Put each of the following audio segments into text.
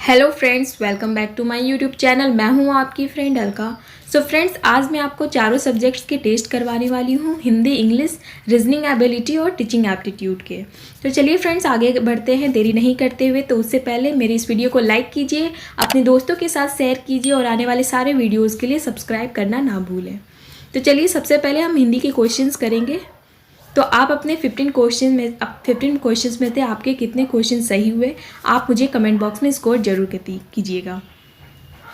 Hello friends, welcome back to my YouTube channel. मैं हूं आपकी फ्रेंड अलका। सो फ्रेंड्स, आज मैं आपको चारों सब्जेक्ट्स के टेस्ट करवाने वाली हूं, हिंदी, इंग्लिश, रीजनिंग एबिलिटी और टीचिंग एप्टीट्यूड के। तो चलिए फ्रेंड्स, आगे बढ़ते हैं देरी नहीं करते हुए। तो उससे पहले मेरी इस वीडियो को लाइक कीजिए, अपने दोस्तों के साथ शेयर कीजिए और आने वाले सारे वीडियोज़ के लिए सब्सक्राइब करना ना भूलें। तो चलिए, सबसे पहले हम हिंदी के क्वेश्चंस करेंगे। तो आप अपने 15 क्वेश्चंस में थे, आपके कितने क्वेश्चन सही हुए आप मुझे कमेंट बॉक्स में स्कोर जरूर कीजिएगा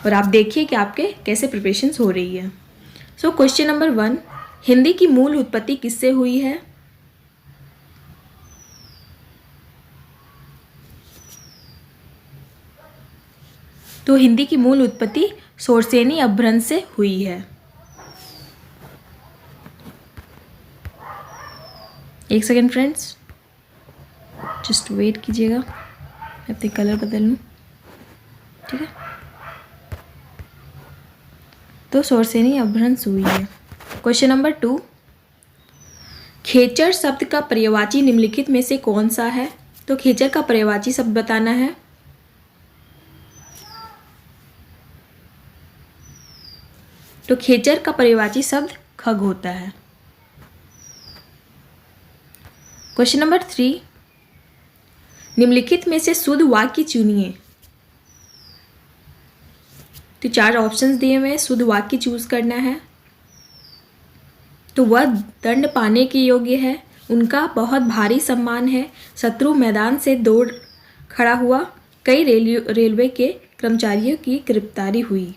और आप देखिए कि आपके कैसे प्रिपरेशंस हो रही है। सो क्वेश्चन नंबर 1, हिंदी की मूल उत्पत्ति किससे हुई है? तो हिंदी की मूल उत्पत्ति शोरसेनी अपभ्रंश से हुई है। एक सेकेंड फ्रेंड्स, जस्ट वेट कीजिएगा, मैं अपने कलर बदल लूँ। ठीक है, तो शोरसेनी अपभ्रंश हुई है। क्वेश्चन नंबर 2, खेचर शब्द का पर्यायवाची निम्नलिखित में से कौन सा है? तो खेचर का पर्यायवाची शब्द बताना है। तो खेचर का पर्यायवाची शब्द खग होता है। क्वेश्चन नंबर 3, निम्नलिखित में से शुद्ध वाक्य चुनिए। तो 4 ऑप्शंस दिए हुए हैं, शुद्ध वाक्य चूज करना है। तो वह दंड पाने के योग्य है, उनका बहुत भारी सम्मान है, शत्रु मैदान से दौड़ खड़ा हुआ, कई रेलवे के कर्मचारियों की गिरफ्तारी हुई।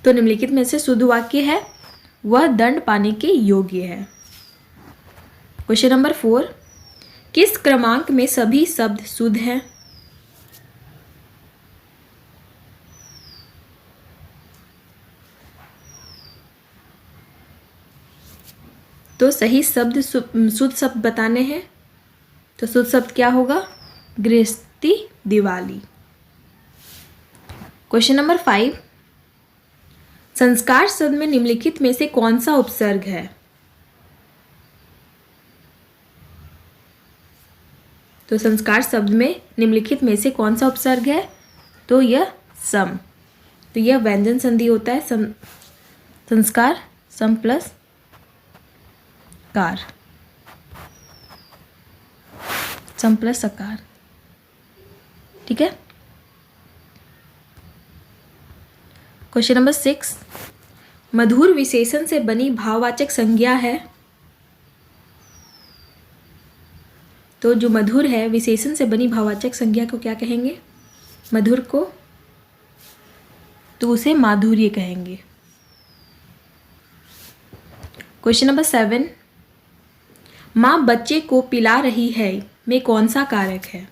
तो निम्नलिखित में से शुद्ध वाक्य है वह दंड पाने के योग्य है। क्वेश्चन नंबर 4, किस क्रमांक में सभी शब्द शुद्ध हैं? तो सही शब्द शुद्ध शब्द बताने हैं। तो शुद्ध शब्द क्या होगा? गृहस्थी दिवाली। क्वेश्चन नंबर 5, संस्कार शब्द में निम्नलिखित में से कौन सा उपसर्ग है? तो संस्कार शब्द में निम्नलिखित में से कौन सा उपसर्ग है? तो यह सम। तो यह व्यंजन संधि होता है, संस्कार सम प्लस कार, सम प्लस सकार। ठीक है। क्वेश्चन नंबर 6, मधुर विशेषण से बनी भाववाचक संज्ञा है। तो जो मधुर है, विशेषण से बनी भाववाचक संज्ञा को क्या कहेंगे? मधुर को तो उसे माधुर्य कहेंगे। क्वेश्चन नंबर 7, माँ बच्चे को पिला रही है में कौन सा कारक है?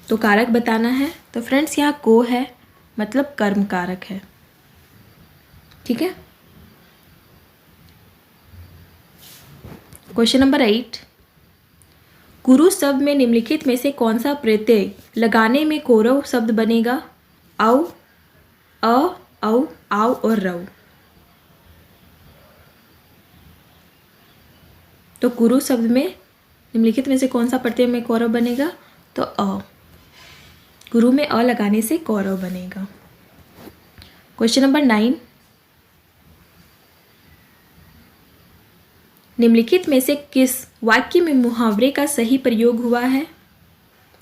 तो कारक बताना है। तो फ्रेंड्स, यहाँ को है मतलब कर्म कारक है। ठीक है। क्वेश्चन नंबर 8, कुरु शब्द में निम्नलिखित में से कौन सा प्रत्यय लगाने में कौरव शब्द बनेगा? औ, अ, औ, आव और रव। तो कुरु शब्द में निम्नलिखित में से कौन सा प्रत्यय में कौरव बनेगा? तो अ। गुरु में अ लगाने से कौरव बनेगा। क्वेश्चन नंबर 9, निम्नलिखित में से किस वाक्य में मुहावरे का सही प्रयोग हुआ है?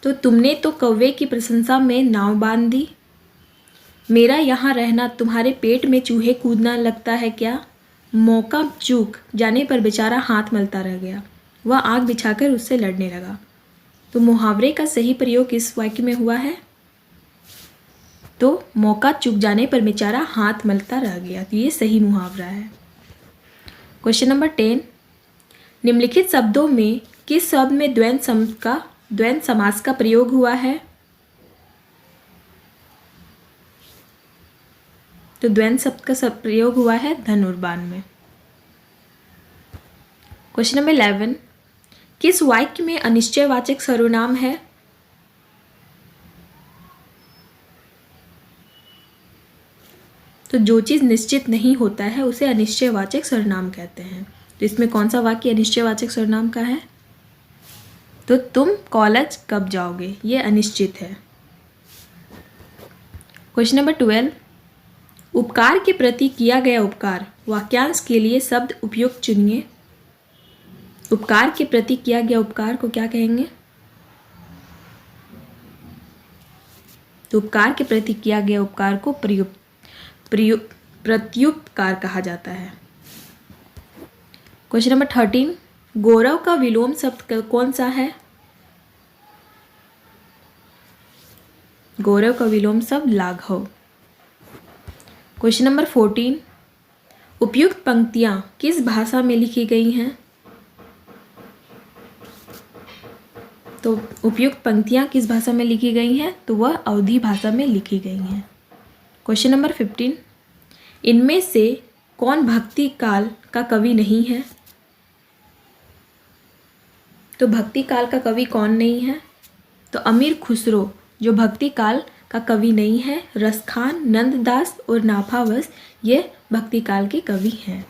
तो तुमने तो कौवे की प्रशंसा में नाव बांध दी, मेरा यहाँ रहना तुम्हारे पेट में चूहे कूदना लगता है क्या, मौका चूक जाने पर बेचारा हाथ मलता रह गया, वह आग बिछाकर उससे लड़ने लगा। तो मुहावरे का सही प्रयोग किस वाक्य में हुआ है? तो मौका चूक जाने पर बेचारा हाथ मलता रह गया, तो ये सही मुहावरा है। क्वेश्चन नंबर 10, निम्नलिखित शब्दों में किस शब्द में द्वंद्व समास का प्रयोग हुआ है? तो द्वंद्व शब्द का प्रयोग हुआ है धनुर्बाण में। क्वेश्चन नंबर 11, किस वाक्य में अनिश्चयवाचक सर्वनाम है? तो जो चीज़ निश्चित नहीं होता है उसे अनिश्चयवाचक सर्वनाम कहते हैं। तो इसमें कौन सा वाक्य अनिश्चयवाचक सर्वनाम का है? तो तुम कॉलेज कब जाओगे, ये अनिश्चित है। क्वेश्चन नंबर 12, उपकार के प्रति किया गया उपकार वाक्यांश के लिए शब्द उपयुक्त चुनिए। उपकार के प्रति किया गया उपकार को क्या कहेंगे? तो उपकार के प्रति किया गया उपकार को प्रत्युपकार कहा जाता है। क्वेश्चन नंबर 13, गौरव का विलोम शब्द कौन सा है? गौरव का विलोम शब्द लाघव। क्वेश्चन नंबर 14, उपयुक्त पंक्तियां किस भाषा में लिखी गई हैं? तो उपयुक्त पंक्तियां किस भाषा में लिखी गई हैं? तो वह अवधी भाषा में लिखी गई हैं। क्वेश्चन नंबर 15, इनमें से कौन भक्ति काल का कवि नहीं है? तो भक्ति काल का कवि कौन नहीं है? तो अमीर खुसरो जो भक्ति काल का कवि नहीं है, रसखान, नंददास और नाफावस ये भक्ति काल के कवि हैं।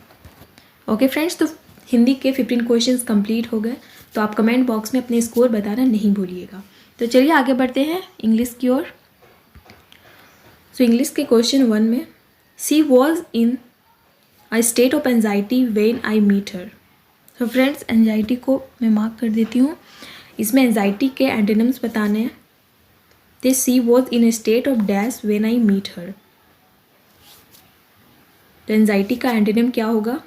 ओके फ्रेंड्स, तो हिंदी के 15 क्वेश्चंस कंप्लीट हो गए। तो आप कमेंट बॉक्स में अपने स्कोर बताना नहीं भूलिएगा। तो चलिए आगे बढ़ते हैं इंग्लिश की ओर। सो इंग्लिश के क्वेश्चन 1 में, she was in a state of anxiety when I meet her. तो फ्रेंड्स, एंजाइटी को मैं मार्क कर देती हूँ। इसमें एंजाइटी के एंटोनिम्स बताने हैं। तो she was in a state of dash when I meet her. तो एंजाइटी का एंटोनिम क्या होगा?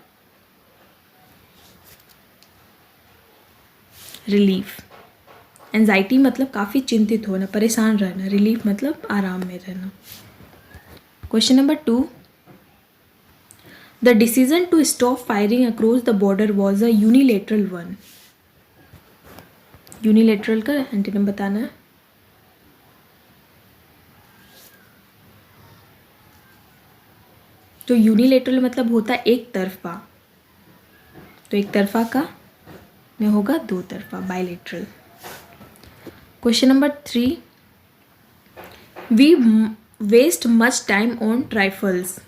रिलीफ। एंजाइटी मतलब काफ़ी चिंतित होना, परेशान रहना। रिलीफ मतलब आराम में रहना। Question number 2, the decision to stop firing across the border was a unilateral one. Unilateral का एंटोनिम बताना है। तो यूनिलेटरल मतलब होता है एक तरफा। तो एक तरफा का में होगा दो तरफा, bilateral. Question number 3, we waste much time on trifles.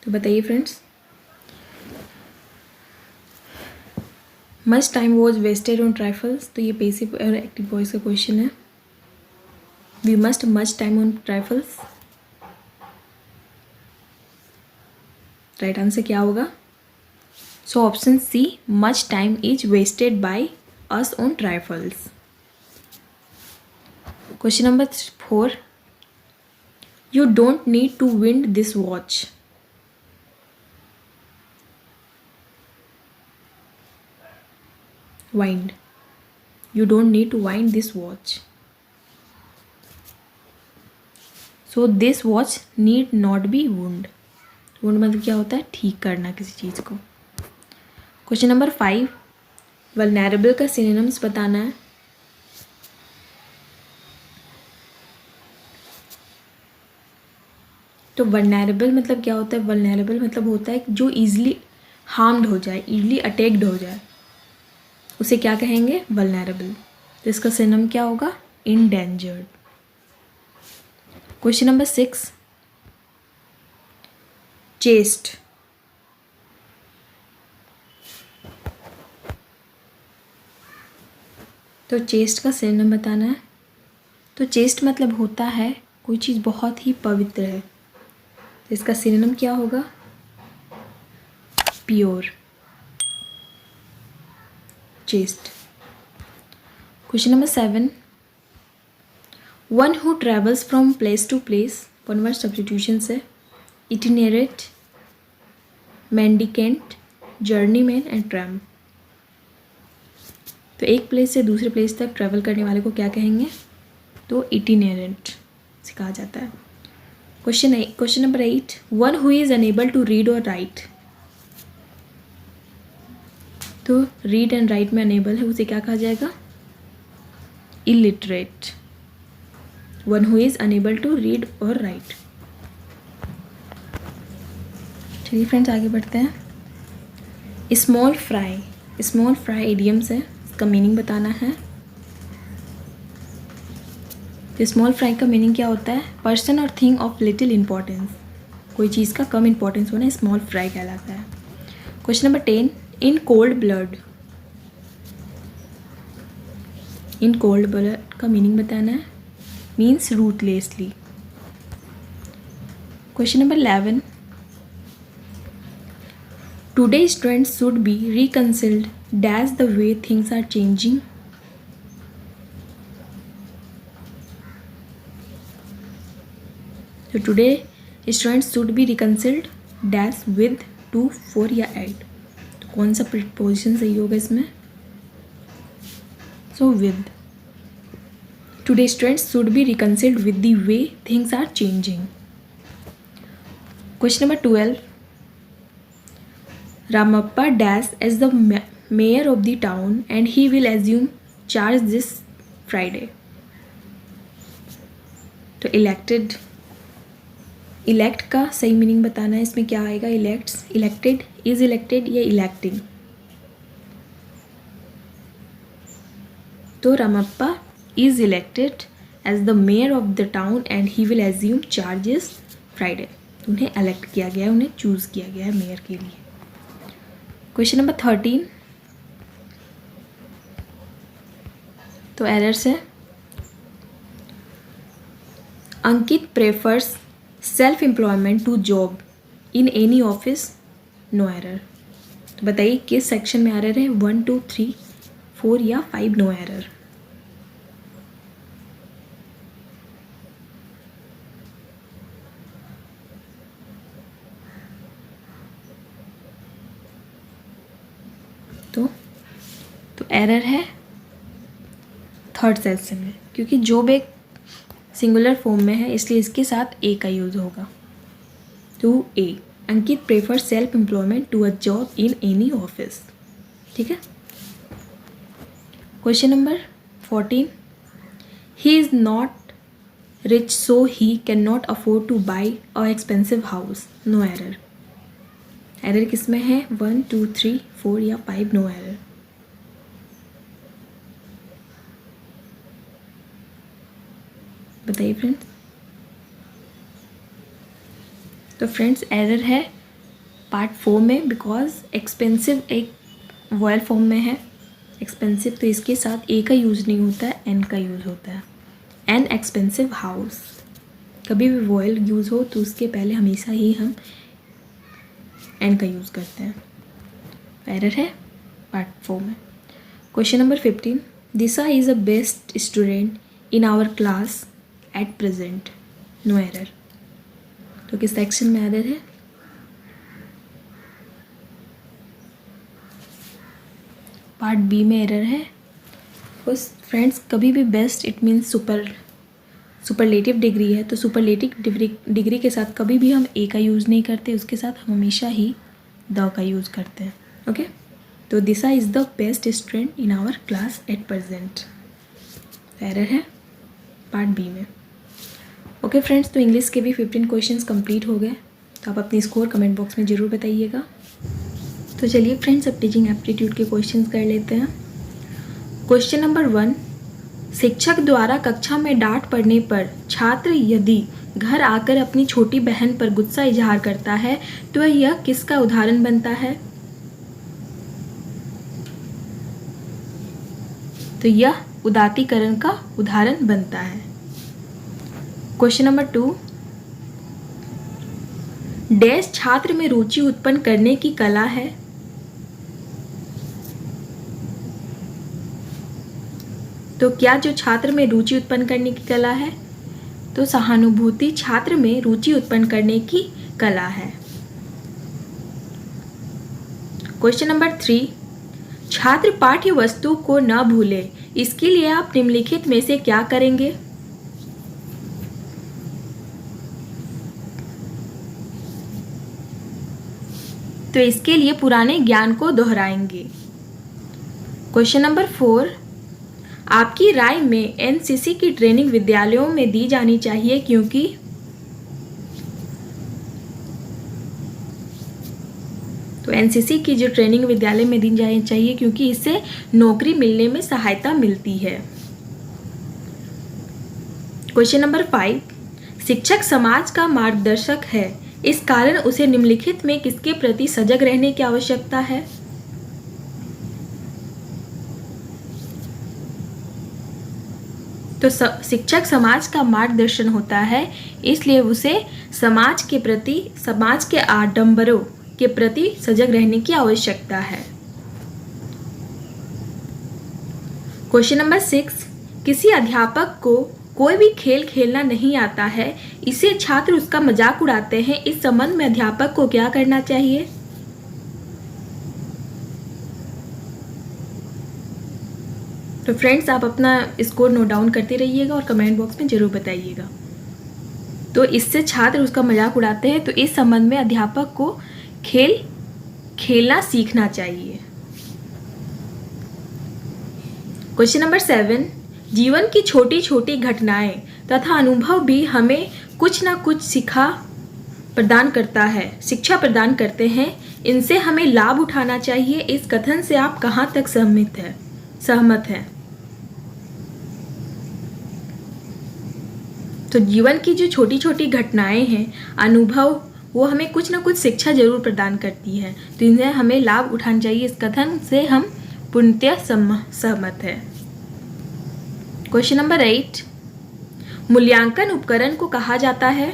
तो बताइए friends, much time was wasted on trifles. तो ये पैसिव और एक्टिव वॉइस का क्वेश्चन है। We must much time on trifles. Right answer क्या होगा? So option C, much time is wasted by us on trifles. Question number 4, you don't need to wind this watch. Wind. You don't need to wind this watch. So this watch need not be wound. Wound मतलब क्या होता है? ठीक करना किसी चीज़ को। Question number 5, vulnerable का synonyms बताना है। तो वल्नरेबल मतलब क्या होता है? वल्नरेबल मतलब होता है जो ईजिली हार्म्ड हो जाए, ईजिली अटैक्ड हो जाए, उसे क्या कहेंगे? वल्नरेबल। तो इसका सिनोनिम क्या होगा? इंडेंजर्ड। Question number 6, chest. तो चेस्ट का सिनोनिम बताना है। तो चेस्ट मतलब होता है कोई चीज़ बहुत ही पवित्र है। तो इसका सिनोनिम क्या होगा? Pure. Chaste. Question number 7, one who travels from place to place. One word substitution से itinerant, mendicant, journeyman and tramp. तो एक प्लेस से दूसरे प्लेस तक ट्रैवल करने वाले को क्या कहेंगे? तो इटिनेरेंट से कहा जाता है। Question number 8, one who is unable to read और राइट। तो रीड एंड राइट में अनेबल है, उसे क्या कहा जाएगा? Illiterate. One who is unable to read और राइट। चलिए फ्रेंड्स आगे बढ़ते हैं। स्मॉल फ्राई इडियम्स है, इसका मीनिंग बताना है। तो स्मॉल फ्राई का मीनिंग क्या होता है? पर्सन और थिंग ऑफ लिटिल इम्पोर्टेंस। कोई चीज़ का कम इंपॉर्टेंस होना स्मॉल फ्राई कहलाता है। Question number 10, in cold blood. In cold blood का मीनिंग बताना है, means ruthlessly. Question number 11, today's trends should be reconciled dash the way things are changing. तो today's trends should be reconciled dash with, to, for या add। तो कौन सा preposition सही होगा इसमें? So with। Today's trends should be reconciled with the way things are changing। Question number 12, Ramappa dash as the mayor of the town and he will assume charge this Friday। तो elected, elect का सही meaning बताना है, इसमें क्या आएगा? Elects, elected, is elected या electing. तो Ramappa is elected as the mayor of the town and he will assume charges Friday. उन्हें इलेक्ट किया गया है, उन्हें चूज किया गया है मेयर के लिए। क्वेश्चन नंबर 13, तो एरर्स है। Ankit prefers self employment to job in any office, no error. तो बताइए किस सेक्शन में एरर है? 1, 2, 3, 4 या 5, नो एरर। तो एरर है थर्ड सेक्शन में, क्योंकि जॉब एक सिंगुलर फॉर्म में है इसलिए इसके साथ ए का यूज होगा। तो A, Ankit prefer self employment to a job in any office. ठीक है। Question number 14, he is not rich so he can not afford to buy a expensive house, no error. Error किसमें है? 1, 2, 3, 4 या 5, नो एरर। बताइए friends. तो friends error है part 4 में, because expensive एक वॉयल फॉर्म में है, एक्सपेंसिव, तो इसके साथ ए का यूज़ नहीं होता है, एन का यूज़ होता है। एन एक्सपेंसिव हाउस, कभी भी वॉयल यूज़ हो तो उसके पहले हमेशा ही हम एन का यूज़ करते हैं। एरर है पार्ट 4 में। Question number 15, Disha is a best student in our class at present, no error. तो किस सेक्शन में एरर है? पार्ट बी में एरर है। बस फ्रेंड्स कभी भी best it means superlative degree है, तो सुपरलेटिव डिग्री के साथ कभी भी हम ए का यूज़ नहीं करते, उसके साथ हम हमेशा ही द का यूज़ करते हैं। ओके। तो Disha is the best student in our class at present, error है पार्ट बी में। ओके फ्रेंड्स, तो इंग्लिश के भी 15 क्वेश्चंस कंप्लीट हो गए। तो आप अपनी स्कोर कमेंट बॉक्स में ज़रूर बताइएगा। तो चलिए फ्रेंड्स अब टीचिंग एप्टीट्यूड के क्वेश्चंस कर लेते हैं। क्वेश्चन नंबर 1, शिक्षक द्वारा कक्षा में डांट पड़ने पर छात्र यदि घर आकर अपनी छोटी बहन पर गुस्सा इजहार करता है तो यह किसका उदाहरण बनता है? तो यह उदात्तीकरण का उदाहरण बनता है। क्वेश्चन नंबर 2, डैश छात्र में रुचि उत्पन्न करने की कला है। तो क्या जो छात्र में रुचि उत्पन्न करने की कला है? तो सहानुभूति छात्र में रुचि उत्पन्न करने की कला है। क्वेश्चन नंबर 3, छात्र पाठ्य वस्तु को न भूले, इसके लिए आप निम्नलिखित में से क्या करेंगे? तो इसके लिए पुराने ज्ञान को दोहराएंगे। क्वेश्चन नंबर 4, आपकी राय में एनसीसी की ट्रेनिंग विद्यालयों में दी जानी चाहिए क्योंकि? तो एनसीसी की जो ट्रेनिंग विद्यालय में दी जानी चाहिए क्योंकि इससे नौकरी मिलने में सहायता मिलती है। क्वेश्चन नंबर 5, शिक्षक समाज का मार्गदर्शक है, इस कारण उसे निम्नलिखित में किसके प्रति सजग रहने की आवश्यकता है? तो शिक्षक समाज का मार्गदर्शन होता है, इसलिए उसे समाज के आडंबरों के प्रति सजग रहने की आवश्यकता है। क्वेश्चन नंबर 6, किसी अध्यापक को कोई भी खेल खेलना नहीं आता है, इसे छात्र उसका मजाक उड़ाते हैं, इस संबंध में अध्यापक को क्या करना चाहिए? तो फ्रेंड्स, आप अपना स्कोर नोट डाउन करते रहिएगा और कमेंट बॉक्स में ज़रूर बताइएगा। तो इससे छात्र उसका मजाक उड़ाते हैं, तो इस संबंध में अध्यापक को खेलना सीखना चाहिए। क्वेश्चन नंबर 7, जीवन की छोटी छोटी घटनाएं तथा अनुभव भी हमें कुछ ना कुछ शिक्षा प्रदान करते हैं, इनसे हमें लाभ उठाना चाहिए। इस कथन से आप कहाँ तक सहमत हैं? तो जीवन की जो छोटी छोटी घटनाएं हैं, अनुभव, वो हमें कुछ ना कुछ शिक्षा जरूर प्रदान करती है, तो इन्हें हमें लाभ उठाना चाहिए। इस कथन से हम पूर्णतः सहमत है। क्वेश्चन नंबर 8, मूल्यांकन उपकरण को कहा जाता है?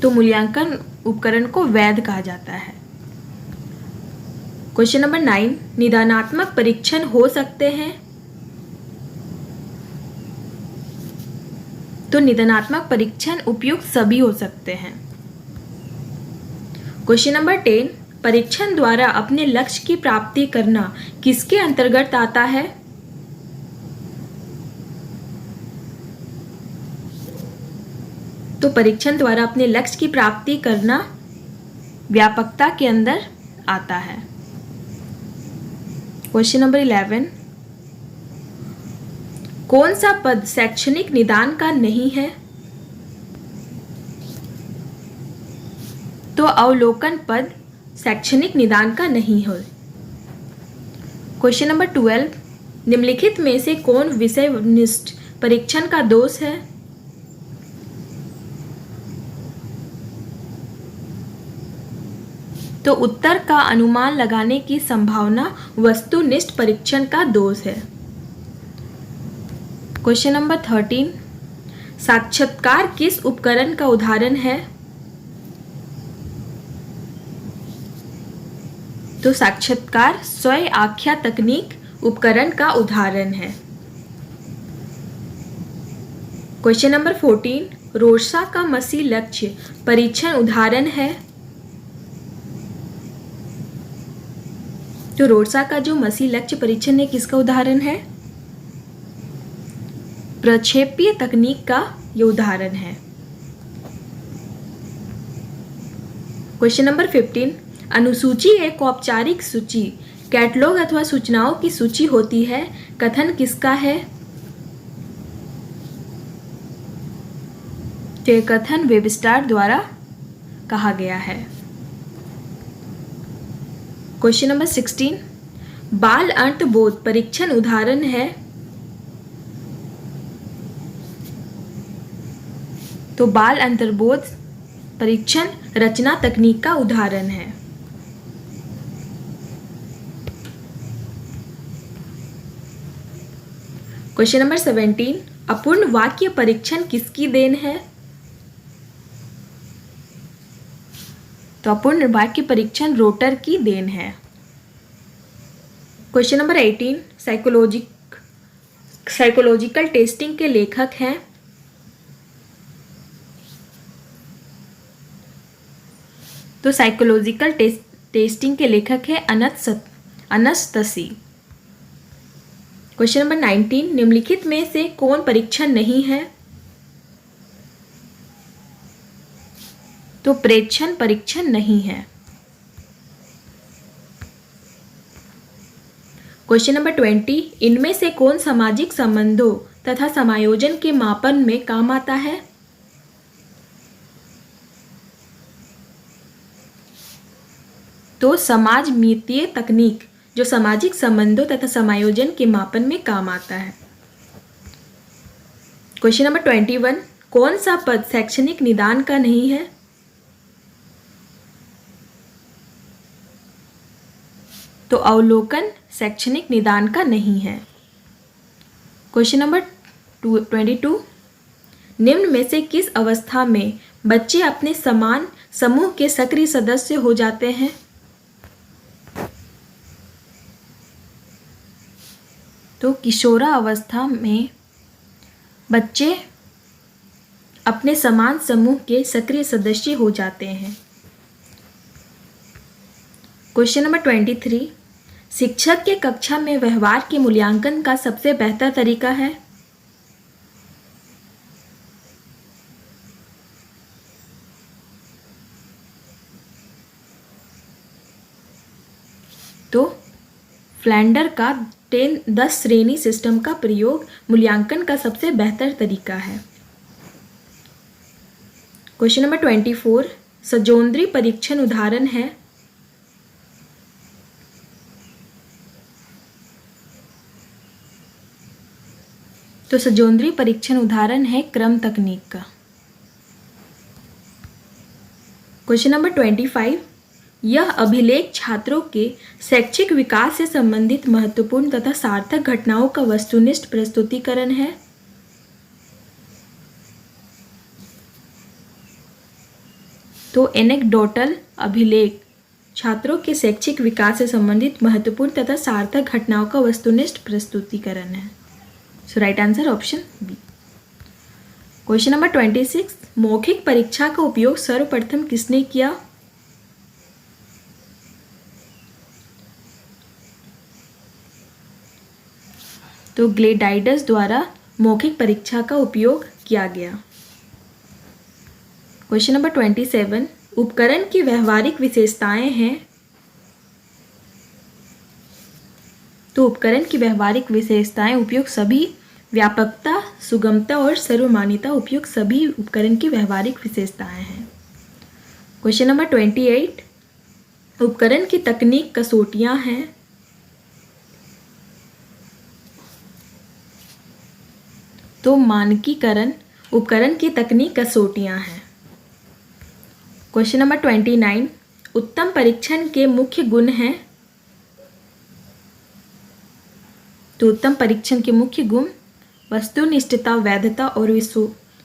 तो मूल्यांकन उपकरण को वैध कहा जाता है। क्वेश्चन नंबर 9, निदानात्मक परीक्षण हो सकते हैं? तो निदानात्मक परीक्षण उपयुक्त सभी हो सकते हैं। क्वेश्चन नंबर 10, परीक्षण द्वारा अपने लक्ष्य की प्राप्ति करना किसके अंतर्गत आता है? तो परीक्षण द्वारा अपने लक्ष्य की प्राप्ति करना व्यापकता के अंदर आता है। क्वेश्चन नंबर 11, कौन सा पद शैक्षणिक निदान का नहीं है? तो अवलोकन पद शैक्षणिक निदान का नहीं है। क्वेश्चन नंबर 12, निम्नलिखित में से कौन विषयनिष्ठ परीक्षण का दोष है? तो उत्तर का अनुमान लगाने की संभावना वस्तुनिष्ठ परीक्षण का दोष है। क्वेश्चन नंबर 13, साक्षात्कार किस उपकरण का उदाहरण है? तो साक्षात्कार स्वयं आख्या तकनीक उपकरण का उदाहरण है। क्वेश्चन नंबर 14, रोसा का मसी लक्ष्य परीक्षण उदाहरण है? तो रोसा का जो मसी लक्ष्य परीक्षण है, किसका उदाहरण है? प्रक्षेपीय तकनीक का ये उदाहरण है। क्वेश्चन नंबर 15, अनुसूची एक औपचारिक सूची, कैटलॉग अथवा सूचनाओं की सूची होती है, कथन किसका है? तो ये कथन वेबस्टर द्वारा कहा गया है। क्वेश्चन नंबर 16, बाल अंतर्बोध परीक्षण उदाहरण है? तो बाल अंतर्बोध परीक्षण रचना तकनीक का उदाहरण है। क्वेश्चन नंबर 17, अपूर्ण वाक्य परीक्षण किसकी देन है? तो अपूर्ण वाक्य परीक्षण रोटर की देन है। क्वेश्चन नंबर 18, साइकोलॉजिकल टेस्टिंग के लेखक हैं? तो साइकोलॉजिकल टेस्टिंग के लेखक है अनस्तसी। क्वेश्चन नंबर 19, निम्नलिखित में से कौन परीक्षण नहीं है? तो प्रेक्षण परीक्षण नहीं है। क्वेश्चन नंबर 20, इनमें से कौन सामाजिक संबंधों तथा समायोजन के मापन में काम आता है? तो समाजमितीय तकनीक जो सामाजिक संबंधों तथा समायोजन के मापन में काम आता है। क्वेश्चन नंबर 21, कौन सा पद शैक्षणिक निदान का नहीं है? तो अवलोकन शैक्षणिक निदान का नहीं है। क्वेश्चन नंबर 22, निम्न में से किस अवस्था में बच्चे अपने समान समूह के सक्रिय सदस्य हो जाते हैं? तो किशोरावस्था में बच्चे अपने समान समूह के सक्रिय सदस्य हो जाते हैं। क्वेश्चन नंबर 23, शिक्षक के कक्षा में व्यवहार के मूल्यांकन का सबसे बेहतर तरीका है? तो फ्लैंडर का 10 श्रेणी सिस्टम का प्रयोग मूल्यांकन का सबसे बेहतर तरीका है। क्वेश्चन नंबर 24, सजोंद्री परीक्षण उदाहरण है? तो सजोंद्री परीक्षण उदाहरण है क्रम तकनीक का। क्वेश्चन नंबर 25, यह अभिलेख छात्रों के शैक्षिक विकास से संबंधित महत्वपूर्ण तथा सार्थक घटनाओं का वस्तुनिष्ठ प्रस्तुतिकरण है? तो एनेक्डोटल अभिलेख छात्रों के शैक्षिक विकास से संबंधित महत्वपूर्ण तथा सार्थक घटनाओं का वस्तुनिष्ठ प्रस्तुतिकरण है। So right answer option B. Question number 26, मौखिक परीक्षा का उपयोग सर्वप्रथम किसने किया? तो ग्लेडाइडस द्वारा मौखिक परीक्षा का उपयोग किया गया। क्वेश्चन नंबर 27, उपकरण की व्यवहारिक विशेषताएं हैं? तो उपकरण की व्यवहारिक विशेषताएं उपयोग सभी, व्यापकता, सुगमता और सर्वमान्यता उपयोग सभी उपकरण की व्यवहारिक विशेषताएं हैं। क्वेश्चन नंबर 28, उपकरण की तकनीक कसौटियां हैं? तो मानकीकरण उपकरण की तकनीक कसौटियां हैं। क्वेश्चन नंबर 29, उत्तम परीक्षण के मुख्य गुण हैं? तो उत्तम परीक्षण के मुख्य गुण वस्तुनिष्ठता, वैधता और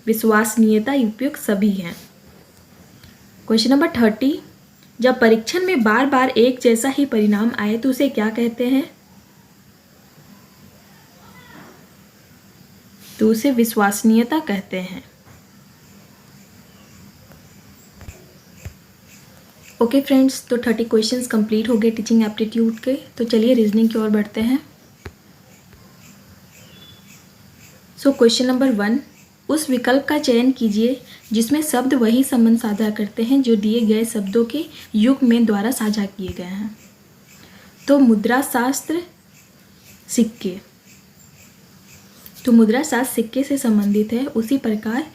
विश्वसनीयता उपयुक्त सभी हैं। क्वेश्चन नंबर 30, जब परीक्षण में बार बार एक जैसा ही परिणाम आए तो उसे क्या कहते हैं? तो उसे विश्वसनीयता कहते हैं। ओके फ्रेंड्स, तो 30 क्वेश्चंस कंप्लीट हो गए टीचिंग एप्टीट्यूड के। तो चलिए रीजनिंग की ओर बढ़ते हैं। सो क्वेश्चन नंबर 1, उस विकल्प का चयन कीजिए जिसमें शब्द वही संबंध साझा करते हैं जो दिए गए शब्दों के युग्म में द्वारा साझा किए गए हैं। तो मुद्रा शास्त्र, सिक्के। तो मुद्रा शास्त्र सिक्के से संबंधित है, उसी प्रकार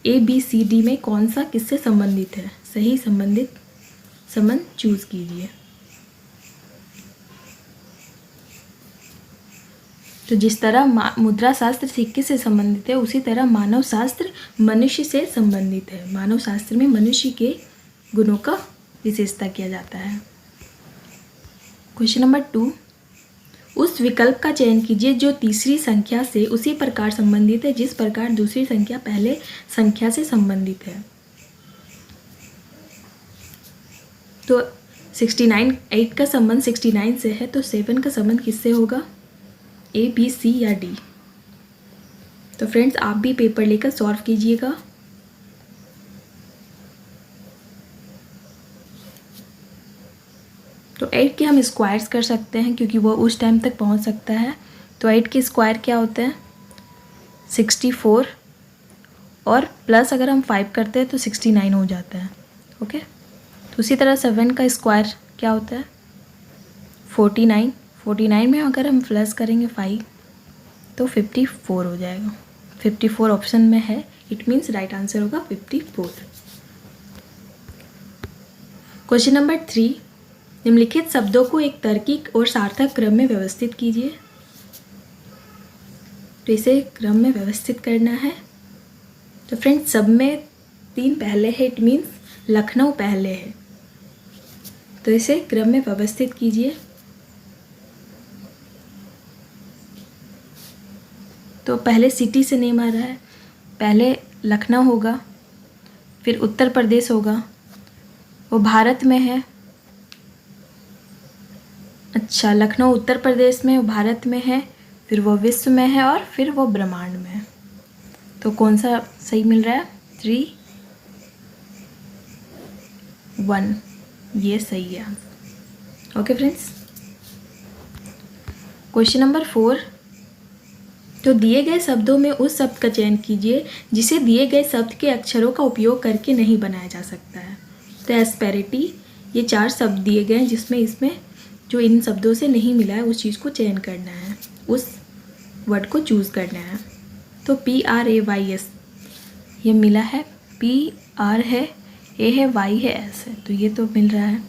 ABCD में कौन सा किससे संबंधित है? सही संबंधित संबंध चूज कीजिए। तो जिस तरह मुद्रा शास्त्र सिक्के से संबंधित है, उसी तरह मानव शास्त्र मनुष्य से संबंधित है। मानव शास्त्र में मनुष्य के गुणों का विशेषता किया जाता है। क्वेश्चन नंबर 2, उस विकल्प का चयन कीजिए जो तीसरी संख्या से उसी प्रकार संबंधित है जिस प्रकार दूसरी संख्या पहले संख्या से संबंधित है। तो 8 का संबंध 69 से है, तो 7 का संबंध किससे होगा? A, B, C या D? तो फ्रेंड्स आप भी पेपर लेकर सॉल्व कीजिएगा। तो 8 के हम स्क्वायर्स कर सकते हैं क्योंकि वो उस टाइम तक पहुंच सकता है। तो 8 के स्क्वायर क्या होते हैं? 64 और प्लस अगर हम 5 करते हैं तो 69 हो जाता है। ओके, तो उसी तरह 7 का स्क्वायर क्या होता है? 49 में अगर हम प्लस करेंगे 5 तो 54 हो जाएगा। 54 ऑप्शन में है, इट मीन्स राइट आंसर होगा 54। क्वेश्चन नंबर 3, निम्नलिखित शब्दों को एक तार्किक और सार्थक क्रम में व्यवस्थित कीजिए। तो इसे क्रम में व्यवस्थित करना है। तो फ्रेंड्स, सब में 3 पहले है, इट मीन्स लखनऊ पहले है। तो इसे क्रम में व्यवस्थित कीजिए। तो पहले सिटी से नेम आ रहा है, पहले लखनऊ होगा, फिर उत्तर प्रदेश होगा, वो भारत में है। अच्छा, लखनऊ उत्तर प्रदेश में, वो भारत में है, फिर वो विश्व में है और फिर वो ब्रह्मांड में है। तो कौन सा सही मिल रहा है? 3, 1, ये सही है। Okay friends, question number 4। तो दिए गए शब्दों में उस शब्द का चयन कीजिए जिसे दिए गए शब्द के अक्षरों का उपयोग करके नहीं बनाया जा सकता है। तो एस्पेरिटी, ये 4 शब्द दिए गए हैं जिसमें इसमें जो इन शब्दों से नहीं मिला है उस चीज़ को चयन करना है, उस वर्ड को चूज़ करना है। तो PRAYS ये मिला है, PR है, A है, Y है, S है, तो ये तो मिल रहा है।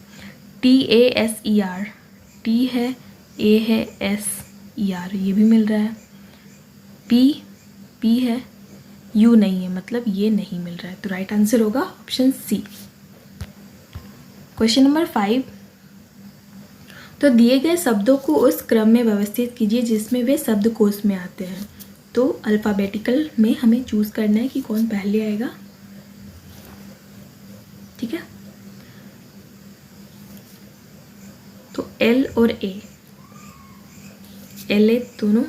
TASER, T है, A है, SER ये भी मिल रहा है। P है, U नहीं है, मतलब ये नहीं मिल रहा है। तो राइट आंसर होगा ऑप्शन C। Question number 5। तो दिए गए शब्दों को उस क्रम में व्यवस्थित कीजिए जिसमें वे शब्दकोश में आते हैं। तो अल्फ़ाबेटिकल में हमें चूज़ करना है कि कौन पहले आएगा। ठीक है, तो L और A, LA दोनों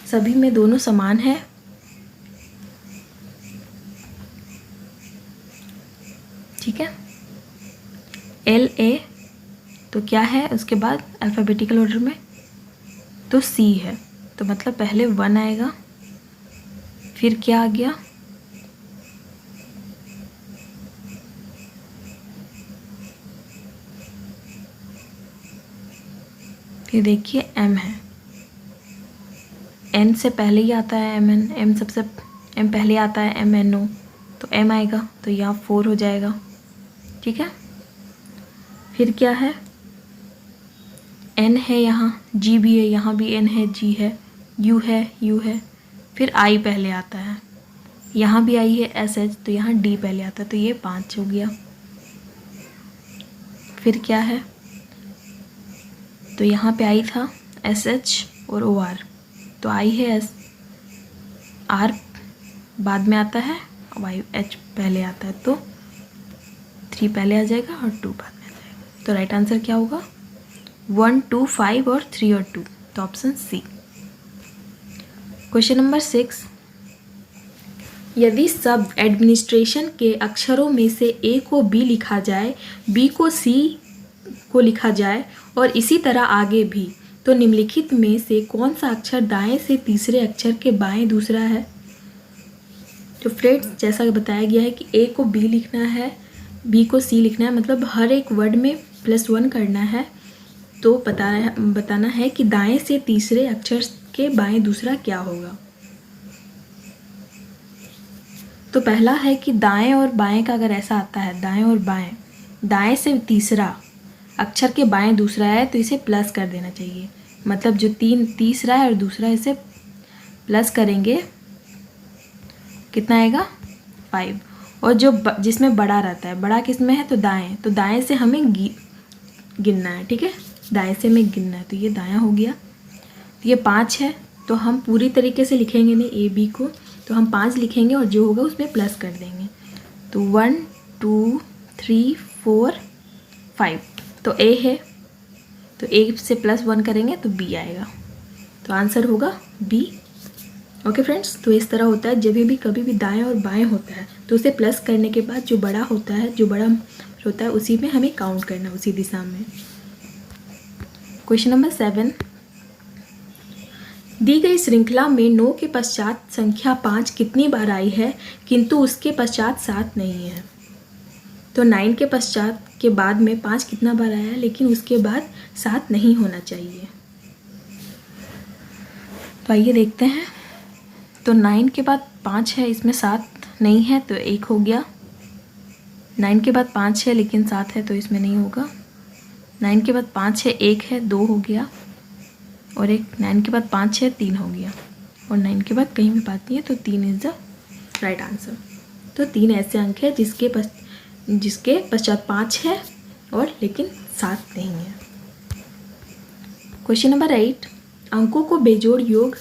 सभी में दोनों समान है। ठीक है, LA तो क्या है उसके बाद अल्फ़ाबेटिकल ऑर्डर में? तो C है, तो मतलब पहले 1 आएगा, फिर क्या आ गया? फिर देखिए M है, N से पहले ही आता है MN, M पहले आता है MNO, तो M आएगा, तो यहाँ 4 हो जाएगा। ठीक है, फिर क्या है? N है, यहाँ G भी है, यहाँ भी N है, G है, U है, फिर I पहले आता है, यहाँ भी I है, SH, तो यहाँ D पहले आता है, तो ये 5 हो गया। फिर क्या है? तो यहाँ पे I था, SH और OR, तो I है, R बाद में आता है, H पहले आता है, तो 3 पहले आ जाएगा और 2 बाद में आ जाएगा। तो राइट आंसर क्या होगा? 1, 2, 5 और 3 और 2, तो ऑप्शन C। Question number 6। यदि शब्द एडमिनिस्ट्रेशन के अक्षरों में से A को B लिखा जाए, B को C को लिखा जाए और इसी तरह आगे भी, तो निम्नलिखित में से कौन सा अक्षर दाएं से तीसरे अक्षर के बाएं दूसरा है? तो फ्रेंड्स, जैसा कि बताया गया है कि A को B लिखना है, B को C लिखना है, मतलब हर एक वर्ड में +1 करना है। तो बताना है कि दाएं से तीसरे अक्षर के बाएं दूसरा क्या होगा। तो पहला है कि दाएं और बाएं का अगर ऐसा आता है, दाएं और बाएं, दाएं से तीसरा अक्षर के बाएं दूसरा है तो इसे प्लस कर देना चाहिए। मतलब जो तीसरा है और दूसरा, इसे प्लस करेंगे, कितना आएगा? 5। और जो जिसमें बड़ा रहता है, बड़ा किस में है? तो दाएं, तो दाएं से हमें गिनना है। ठीक है, दाएं से हमें गिनना है, तो ये दायां हो गया। तो ये 5 है, तो हम पूरी तरीके से लिखेंगे नहीं AB को, तो हम 5 लिखेंगे और जो होगा उसमें प्लस कर देंगे। तो 1, 2, 3, 4, 5, तो A है, तो A से +1 करेंगे तो B आएगा, तो आंसर होगा B। ओके फ्रेंड्स, तो इस तरह होता है, जब भी कभी भी दाएं और बाएं होता है तो उसे प्लस करने के बाद जो बड़ा होता है उसी में हमें काउंट करना, उसी दिशा में। Question number 7। दी गई श्रृंखला में 9 के पश्चात संख्या 5 कितनी बार आई है किंतु उसके पश्चात 7 नहीं है? तो 9 के पश्चात के बाद में 5 कितना बार आया है, लेकिन उसके बाद 7 नहीं होना चाहिए। तो आइए देखते हैं। तो 9 के बाद 5 है, इसमें 7 नहीं है, तो 1 हो गया। 9 के बाद 5 है लेकिन 7 है, तो इसमें नहीं होगा। 9 के बाद 5 है, 1 है, 2 हो गया, और एक 9 के बाद 5 है, 3 हो गया, और 9 के बाद कहीं भी 5 नहीं है, तो 3 इज़ द राइट आंसर। तो 3 ऐसे अंक है जिसके पश्चात 5 है और लेकिन 7 नहीं है। क्वेश्चन नंबर 8, अंकों को बेजोड़ योग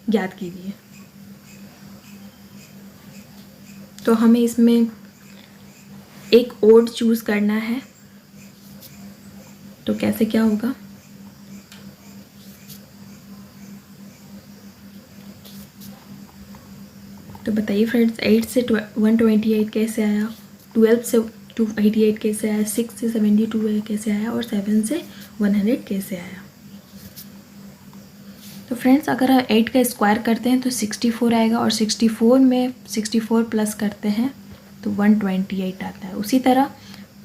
ज्ञात कीजिए। तो हमें इसमें एक ओड चूज़ करना है, तो कैसे क्या होगा? तो बताइए फ्रेंड्स, 8 से 128 कैसे आया, 12 से 288 कैसे आया, 6 से 72 कैसे आया, और 7 से 100 कैसे आया? तो फ्रेंड्स, अगर 8 का स्क्वायर करते हैं तो 64 आएगा, और 64 में 64 प्लस करते हैं तो 128 आता है। उसी तरह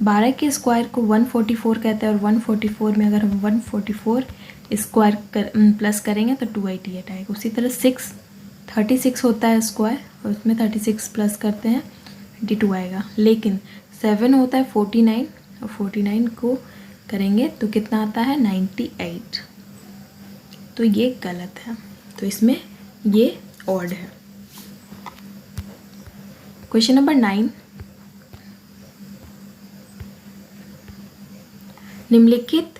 12 के स्क्वायर को 144 कहते हैं, और 144 में अगर हम 144 स्क्वायर प्लस करेंगे तो 288 आएगा। उसी तरह 36 होता है स्क्वायर, और उसमें 36 प्लस करते हैं 22 आएगा। लेकिन 7 होता है 49, और 49 को करेंगे तो कितना आता है 98। तो ये गलत है, तो इसमें ये ऑड है। क्वेश्चन नंबर 9, निम्नलिखित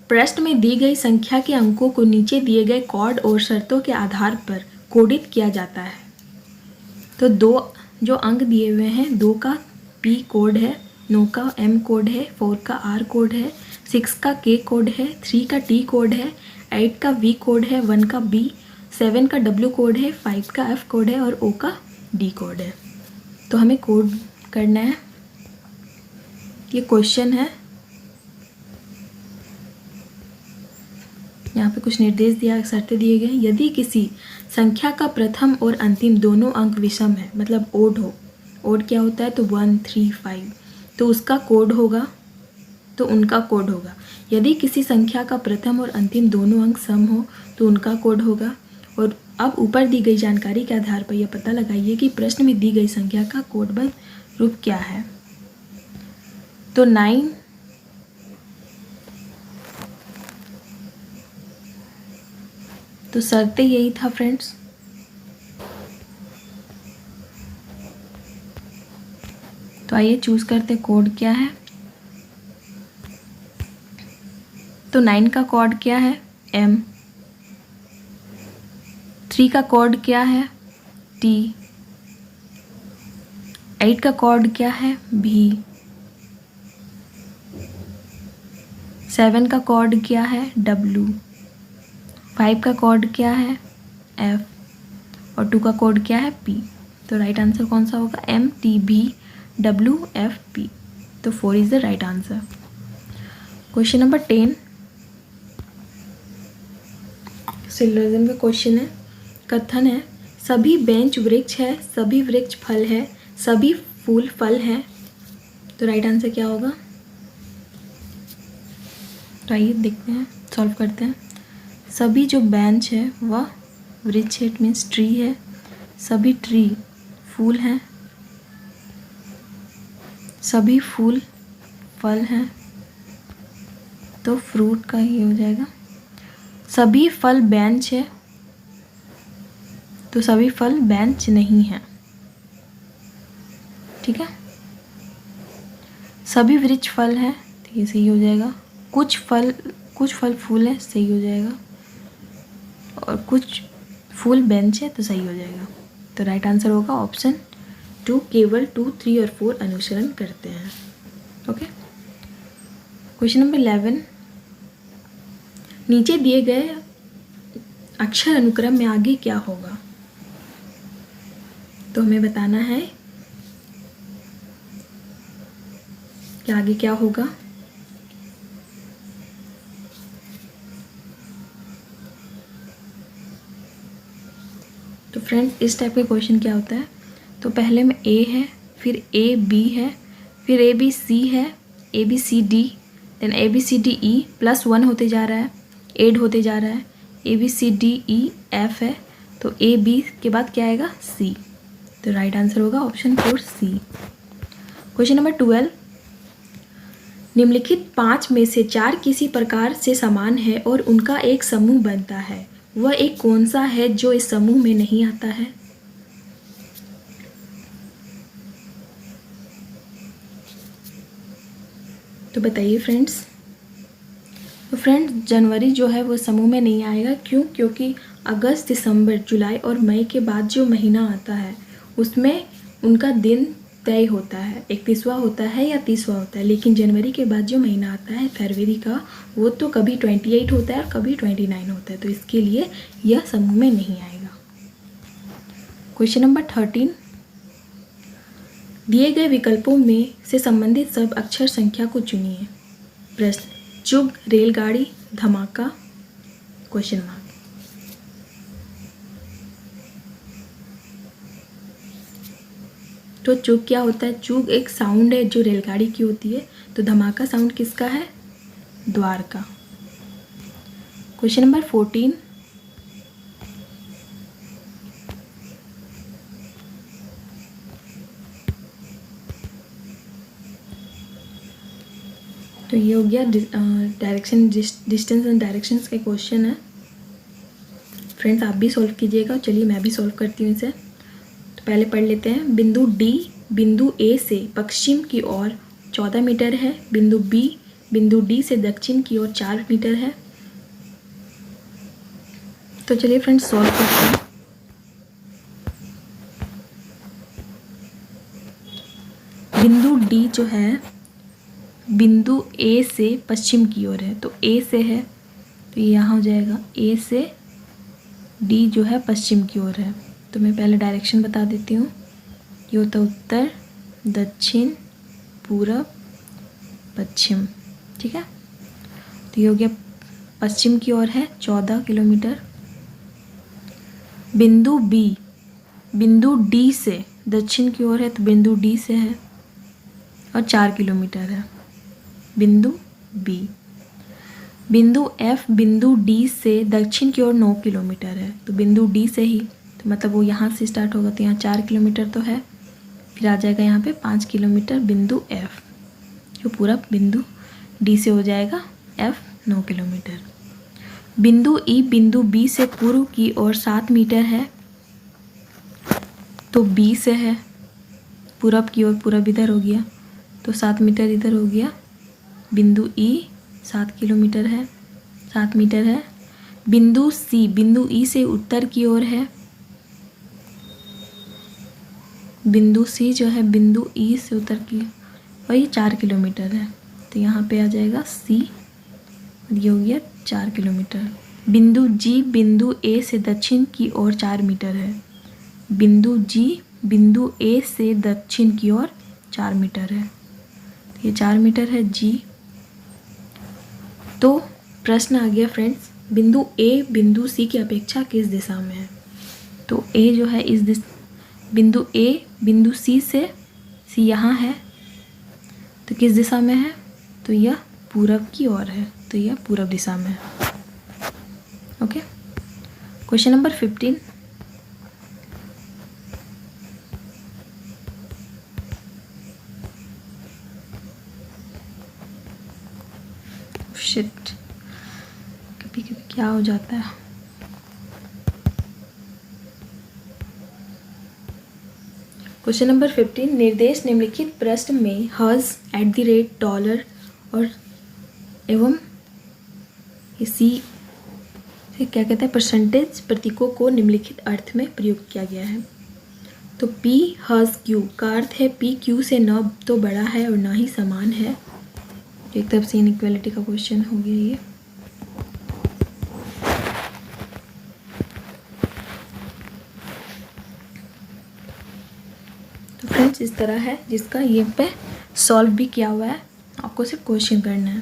प्रश्न में दी गई संख्या के अंकों को नीचे दिए गए कोड और शर्तों के आधार पर कोडित किया जाता है। तो 2 जो अंक दिए हुए हैं, 2 का P कोड है, 9 का M कोड है, 4 का R कोड है, 6 का K कोड है, 3 का T कोड है, 8 का V कोड है, 1 का B, 7 का W कोड है, 5 का F कोड है, और O का D कोड है। तो हमें कोड करना है। ये क्वेश्चन है, यहाँ पे कुछ निर्देश दिया, शर्तें दिए गए। यदि किसी संख्या का प्रथम और अंतिम दोनों अंक विषम है, मतलब ओड हो, ओड क्या होता है, तो 1, 3, 5, तो उसका कोड होगा, तो उनका कोड होगा। यदि किसी संख्या का प्रथम और अंतिम दोनों अंक सम हो तो उनका कोड होगा। और अब ऊपर दी गई जानकारी के आधार पर यह पता लगाइए कि प्रश्न में दी गई संख्या का कोडबद्ध रूप क्या है। तो 9 तो शर्तें यही था फ्रेंड्स। तो आइए चूज करते कोड क्या है। तो 9 का कोड क्या है, M, 3 का कोड क्या है, T, 8 का कोड क्या है, V, 7 का कोड क्या है, W, 5 का कोड क्या है, F, और 2 का कोड क्या है, P। तो राइट आंसर कौन सा होगा, M, T, V, W, F, P। तो 4 is the right answer. Question number 10, syllogism का क्वेश्चन है। कथन है, सभी बेंच वृक्ष है, सभी वृक्ष फल है, सभी फूल फल हैं। तो राइट आंसर क्या होगा? तो आइए देखते हैं, सॉल्व करते हैं। सभी जो बेंच है वह वृक्ष है, इट मीन्स ट्री है। सभी ट्री फूल हैं, सभी फूल फल हैं, तो फ्रूट का ही हो जाएगा। सभी फल बेंच है, तो सभी फल बेंच नहीं है, ठीक है। सभी वृक्ष फल है, तो ये सही हो जाएगा। कुछ फल फूल है, सही हो जाएगा। और कुछ फूल बेंच है, तो सही हो जाएगा। तो राइट आंसर होगा ऑप्शन 2। केवल 2, 3 और 4 अनुसरण करते हैं। ओके। क्वेश्चन नंबर 11, नीचे दिए गए अक्षर अनुक्रम में आगे क्या होगा? तो हमें बताना है कि आगे क्या होगा। तो फ्रेंड्स, इस टाइप के क्वेश्चन क्या होता है, तो पहले में A है, फिर AB है, फिर ABC है, ABCD, देन ABCDE +1 होते जा रहा है, ऐड होते जा रहा है, ABCDEF है, तो AB के बाद क्या आएगा, C। तो राइट आंसर होगा ऑप्शन 4 C। क्वेश्चन नंबर 12, निम्नलिखित 5 में से 4 किसी प्रकार से समान है और उनका एक समूह बनता है, वह एक कौन सा है जो इस समूह में नहीं आता है? तो बताइए फ्रेंड्स। तो फ्रेंड्स जनवरी जो है वो समूह में नहीं आएगा। क्यों? क्योंकि अगस्त, दिसंबर, जुलाई और मई के बाद जो महीना आता है उसमें उनका दिन तय होता है, 31वां होता है या 30वां होता है। लेकिन जनवरी के बाद जो महीना आता है फरवरी का, वो तो कभी 28 होता है और कभी 29 होता है। तो इसके लिए यह समूह में नहीं आएगा। क्वेश्चन नंबर 13, दिए गए विकल्पों में से संबंधित सब अक्षर संख्या को चुनिए। प्रश्न, चुग, रेलगाड़ी, धमाका, क्वेश्चन मार्क। तो चुग क्या होता है? चुग एक साउंड है जो रेलगाड़ी की होती है। तो धमाका साउंड किसका है? द्वार का। क्वेश्चन नंबर 14, तो ये हो गया डायरेक्शन, डिस्टेंस एंड डायरेक्शंस के क्वेश्चन है। फ्रेंड्स आप भी सॉल्व कीजिएगा। चलिए मैं भी सॉल्व करती हूँ इसे। तो पहले पढ़ लेते हैं। बिंदु डी बिंदु ए से पश्चिम की ओर 14 मीटर है। बिंदु बी बिंदु डी से दक्षिण की ओर 4 मीटर है। तो चलिए फ्रेंड्स सॉल्व करते हैं। बिंदु डी जो है बिंदु ए से पश्चिम की ओर है। तो ए से है तो ये यहाँ हो जाएगा। ए से डी जो है पश्चिम की ओर है। तो मैं पहले डायरेक्शन बता देती हूँ। ये होता है उत्तर, दक्षिण, पूरब, पश्चिम। ठीक है। तो ये हो गया पश्चिम की ओर है 14 किलोमीटर। बिंदु बी बिंदु डी से दक्षिण की ओर है। तो बिंदु डी से है और 4 किलोमीटर है बिंदु बी। बिंदु एफ बिंदु डी से दक्षिण की ओर 9 किलोमीटर है। तो बिंदु डी से ही, तो मतलब वो यहाँ से स्टार्ट होगा तो यहाँ 4 किलोमीटर तो है, फिर आ जाएगा यहाँ पे 5 किलोमीटर बिंदु एफ, जो पूरा बिंदु डी से हो जाएगा एफ 9 किलोमीटर। बिंदु ई बिंदु बी से पूर्व की ओर 7 मीटर है। तो बी से है पूरब की ओर, पूरब इधर हो गया तो 7 मीटर इधर हो गया। बिंदु ई 7 किलोमीटर है, 7 मीटर है। बिंदु सी बिंदु ई से उत्तर की ओर है। बिंदु सी जो है बिंदु ई से उत्तर की और ये 4 किलोमीटर है। तो यहाँ पे आ जाएगा सी, ये हो गया 4 किलोमीटर। बिंदु जी बिंदु ए से दक्षिण की ओर 4 मीटर है। बिंदु जी बिंदु ए से दक्षिण की ओर 4 मीटर है। तो ये 4 मीटर है जी। तो प्रश्न आ गया फ्रेंड्स, बिंदु ए बिंदु सी की अपेक्षा किस दिशा में है? तो ए जो है इस बिंदु ए बिंदु सी से, सी यहाँ है तो किस दिशा में है? तो यह पूरब की ओर है, तो यह पूरब दिशा में है। ओके। क्वेश्चन नंबर 15, शिट, कभी कभी क्या हो जाता है। क्वेश्चन नंबर 15, निर्देश निम्नलिखित प्रश्न में हज, @ डॉलर और एवं इसी क्या कहते हैं परसेंटेज प्रतीकों को निम्नलिखित अर्थ में प्रयुक्त किया गया है। तो P हज Q का अर्थ है P Q से न तो बड़ा है और ना ही समान है। एक तरफ से इनइक्वालिटी का क्वेश्चन हो गया ये। तो फ्रेंड्स इस तरह है जिसका ये पे सॉल्व भी किया हुआ है, आपको सिर्फ क्वेश्चन करना है।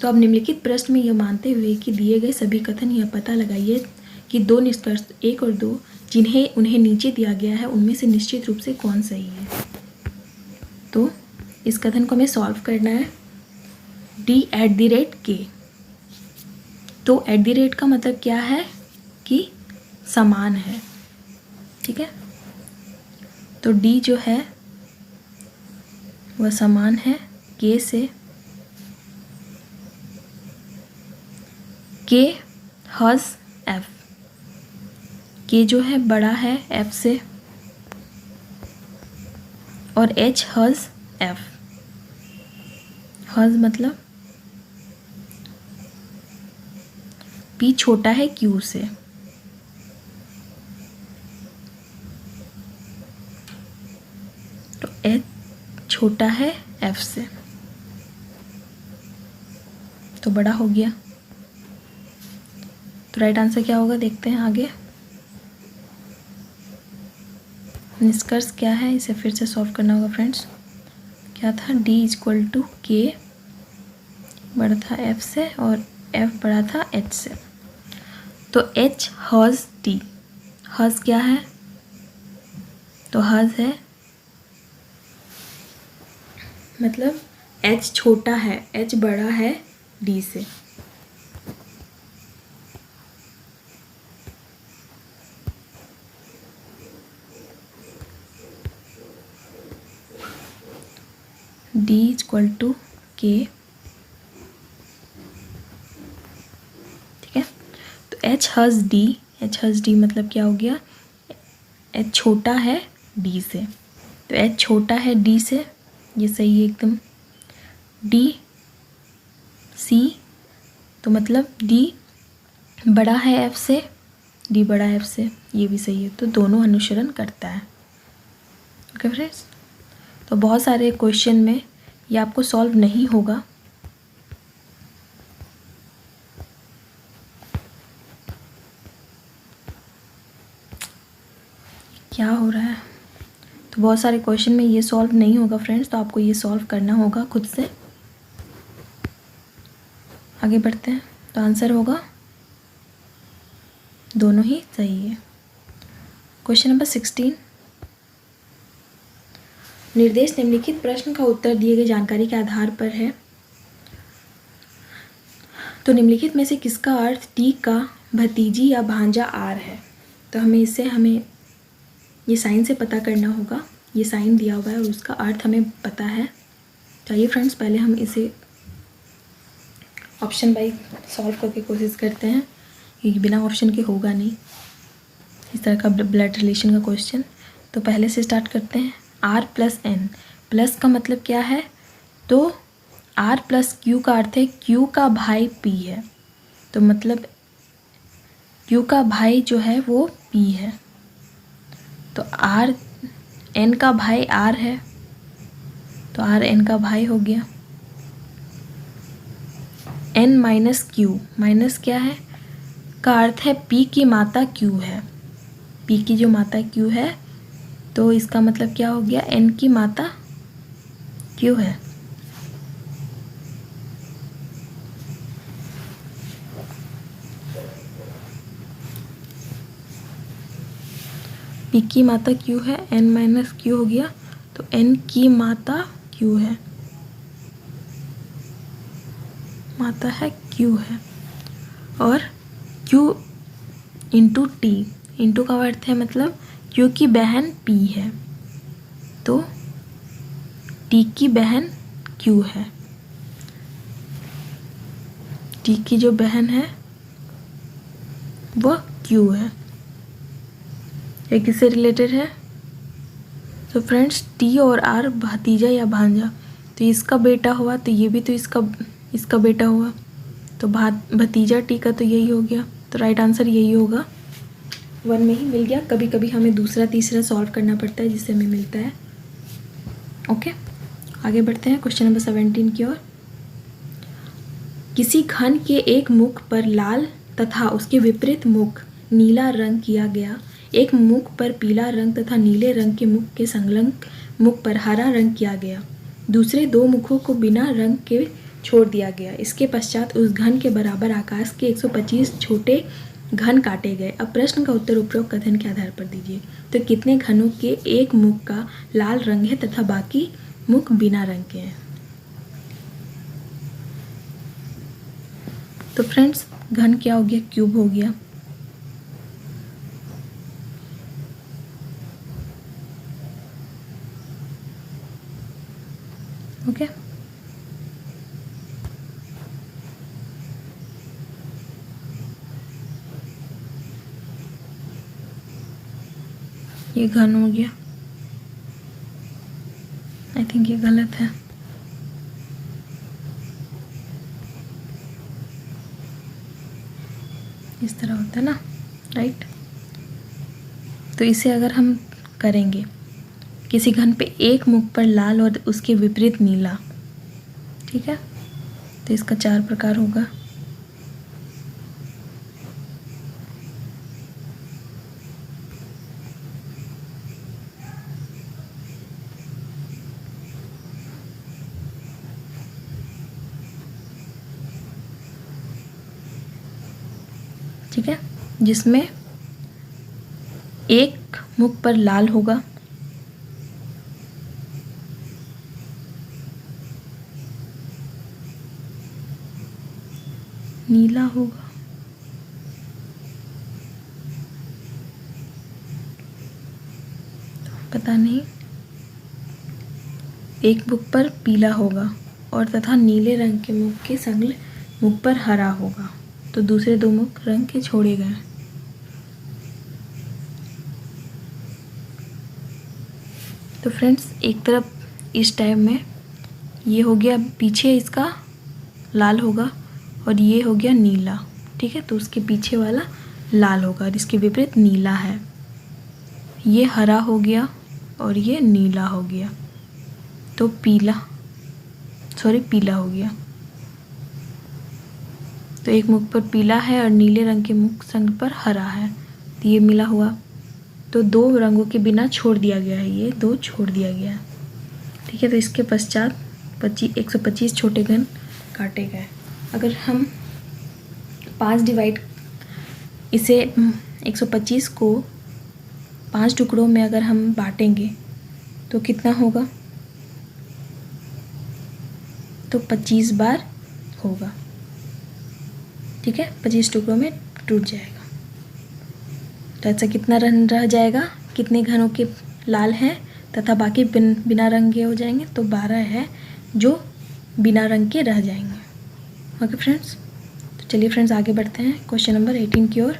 तो अब निम्नलिखित प्रश्न में यह मानते हुए कि दिए गए सभी कथन यह पता लगाइए कि 2 निष्कर्ष 1 और 2 जिन्हें उन्हें नीचे दिया गया है उनमें से निश्चित रूप से कौन सही है। तो इस कथन को हमें सॉल्व करना है। D@K, तो @ का मतलब क्या है कि समान है। ठीक है। तो D जो है वह समान है K से। के हज एफ, के जो है बड़ा है एफ से, और एच हज एफ, हज मतलब पी छोटा है क्यू से, तो एच छोटा है एफ से, तो बड़ा हो गया। तो राइट आंसर क्या होगा देखते हैं आगे। निष्कर्ष क्या है, इसे फिर से सॉल्व करना होगा फ्रेंड्स। क्या था, d इक्वल टू के बड़ा था f से और f बड़ा था h से। तो h हज d, हज क्या है, तो हज है मतलब h छोटा है, h बड़ा है d से। d इक्वल टू के, ठीक है। तो h हज d, h हज d मतलब क्या हो गया, h छोटा है d से, तो h छोटा है d से, ये सही है एकदम। d c, तो मतलब d बड़ा है f से, d बड़ा है f से, ये भी सही है। तो दोनों अनुसरण करता है। ओके फ्रेंड्स, तो बहुत सारे क्वेश्चन में ये आपको सॉल्व नहीं होगा। क्या हो रहा है, तो बहुत सारे क्वेश्चन में ये सॉल्व नहीं होगा फ्रेंड्स, तो आपको ये सॉल्व करना होगा खुद से। आगे बढ़ते हैं, तो आंसर होगा दोनों ही सही है। क्वेश्चन नंबर 16, निर्देश निम्नलिखित प्रश्न का उत्तर दिए गए जानकारी के आधार पर है। तो निम्नलिखित में से किसका अर्थ टी का भतीजी या भांजा आर है। तो हमें ये साइन से पता करना होगा, ये साइन दिया हुआ है और उसका अर्थ हमें पता है। चलिए फ्रेंड्स, पहले हम इसे ऑप्शन बाई सॉल्व करके कोशिश करते हैं, क्योंकि बिना ऑप्शन के होगा नहीं इस तरह का ब्लड रिलेशन का क्वेश्चन। तो पहले से स्टार्ट करते हैं। आर प्लस एन, प्लस का मतलब क्या है, तो आर प्लस क्यू का अर्थ है क्यू का भाई पी है, तो मतलब क्यू का भाई जो है वो पी है। तो आर एन का भाई आर है, तो आर एन का भाई हो गया। एन माइनस क्यू, माइनस क्या है का अर्थ है पी की माता क्यू है, पी की जो माता क्यू है, तो इसका मतलब क्या हो गया, एन की माता क्यू है। पी की माता क्यू है, एन माइनस क्यू हो गया, तो एन की माता क्यू है, माता है क्यू है। और क्यू इंटू टी, इंटू का अर्थ है मतलब क्यू की बहन पी है, तो टी की बहन क्यू है, टी की जो बहन है वह क्यू है। ये किससे रिलेटेड है, तो फ्रेंड्स टी और आर भतीजा या भांजा, तो इसका बेटा हुआ, तो ये भी तो इसका बेटा हुआ, तो भतीजा टी का तो यही हो गया। तो राइट आंसर यही होगा, 1 में ही मिल गया। कभी कभी हमें दूसरा तीसरा सॉल्व करना पड़ता है जिससे हमें मिलता है। ओके, आगे बढ़ते हैं क्वेश्चन नंबर 17 की ओर। किसी घन के एक मुख पर लाल तथा उसके विपरीत मुख नीला रंग किया गया, एक मुख पर पीला रंग तथा नीले रंग के मुख के संलग्न मुख पर हरा रंग किया गया, दूसरे दो मुखों को बिना रंग के छोड़ दिया गया। इसके पश्चात उस घन के बराबर आकाश के 125 छोटे घन काटे गए। अब प्रश्न का उत्तर उपरोक्त कथन के आधार पर दीजिए। तो कितने घनों के एक मुख का लाल रंग है तथा बाकी मुख बिना रंग के हैं। तो फ्रेंड्स घन क्या हो गया, क्यूब हो गया। ओके, ये घन हो गया, आई थिंक ये गलत है। इस तरह होता है ना, राइट। तो इसे अगर हम करेंगे, किसी घन पे एक मुख पर लाल और उसके विपरीत नीला, ठीक है, तो इसका 4 प्रकार होगा। ठीक है, जिसमें एक मुख पर लाल होगा, नीला होगा, पता नहीं, एक मुख पर पीला होगा और तथा नीले रंग के मुख के संग मुख पर हरा होगा। तो दूसरे 2 मुख रंग के छोड़े गए। तो फ्रेंड्स, एक तरफ इस टाइम में ये हो गया, पीछे इसका लाल होगा और ये हो गया नीला, ठीक है, तो उसके पीछे वाला लाल होगा और इसके विपरीत नीला है। ये हरा हो गया और ये नीला हो गया, तो पीला हो गया। तो एक मुख पर पीला है और नीले रंग के मुख संग पर हरा है, तो ये मिला हुआ। तो 2 रंगों के बिना छोड़ दिया गया है, ये 2 छोड़ दिया गया है, ठीक है। तो इसके पश्चात 125 छोटे घन काटे गए। अगर हम 5 डिवाइड, इसे 125 को 5 टुकड़ों में अगर हम बांटेंगे तो कितना होगा, तो 25 बार होगा, ठीक है, 25 टुकड़ों में टूट जाएगा। तो ऐसा कितना रंग रह जाएगा, कितने घनों के लाल हैं तथा बाकी बिना रंग के हो जाएंगे, तो 12 है जो बिना रंग के रह जाएंगे। ओके फ्रेंड्स, तो चलिए फ्रेंड्स आगे बढ़ते हैं क्वेश्चन नंबर 18 की ओर।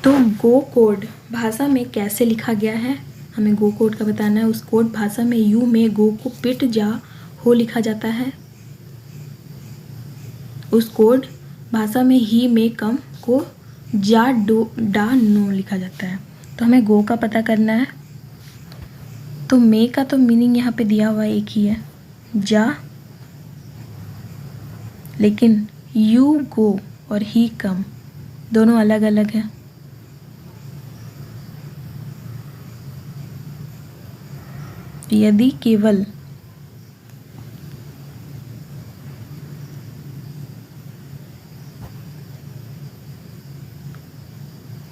तो गो कोड भाषा में कैसे लिखा गया है, हमें गो कोड का बताना है। उस कोड भाषा में यू में गो को पिट जा हो लिखा जाता है। उस कोड भाषा में ही में कम को जा डो डा नो लिखा जाता है। तो हमें गो का पता करना है। तो मे का तो मीनिंग यहाँ पे दिया हुआ एक ही है, जा, लेकिन यू गो और ही कम दोनों अलग अलग हैं। यदि केवल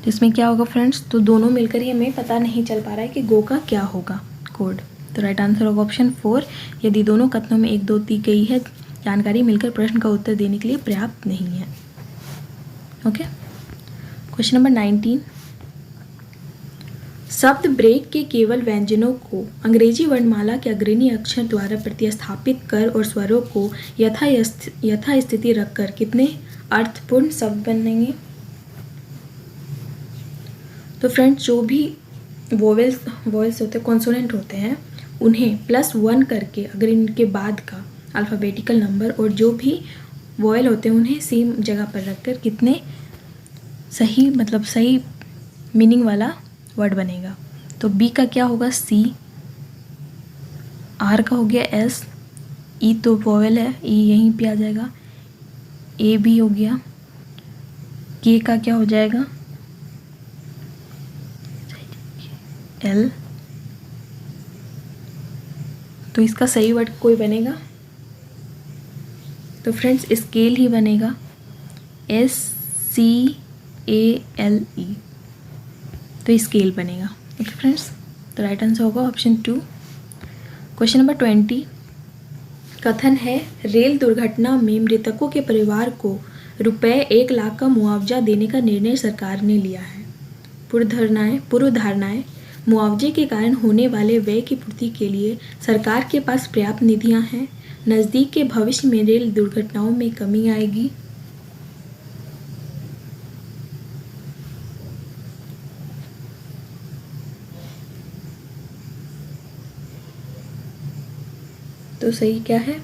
इसमें क्या होगा फ्रेंड्स, तो दोनों मिलकर ही हमें पता नहीं चल पा रहा है कि गो का क्या होगा कोड। तो राइट आंसर होगा ऑप्शन 4, यदि दोनों कथनों में 1 2 दी गई है जानकारी मिलकर प्रश्न का उत्तर देने के लिए पर्याप्त नहीं है। ओके, क्वेश्चन नंबर 19, शब्द ब्रेक के केवल व्यंजनों को अंग्रेजी वर्णमाला के अग्रणी अक्षर द्वारा प्रतिस्थापित कर और स्वरों को यथास्थिति रखकर कितने अर्थपूर्ण शब्द बनेंगे। तो फ्रेंड्स, जो भी वॉवेल्स होते हैं, कॉन्सोनेंट होते हैं, उन्हें +1 करके अगर इनके बाद का अल्फ़ाबेटिकल नंबर, और जो भी वॉवेल होते हैं उन्हें सेम जगह पर रखकर कितने सही, मतलब सही मीनिंग वाला वर्ड बनेगा। तो बी का क्या होगा, सी, आर का हो गया एस, ई तो वॉवेल है, ई यहीं पे आ जाएगा, ए भी हो गया, के का क्या हो जाएगा, एल। तो इसका सही वर्ड कोई बनेगा, तो फ्रेंड्स स्केल ही बनेगा, SCALE, तो स्केल बनेगा। ओके फ्रेंड्स, तो राइट आंसर होगा ऑप्शन 2। क्वेश्चन नंबर 20, कथन है रेल दुर्घटना में मृतकों के परिवार को ₹1 लाख का मुआवजा देने का निर्णय सरकार ने लिया है। पूर्व धारणाएं, मुआवजे के कारण होने वाले व्यय की पूर्ति के लिए सरकार के पास पर्याप्त निधियां हैं। नज़दीक के भविष्य में रेल दुर्घटनाओं में कमी आएगी। तो सही क्या है?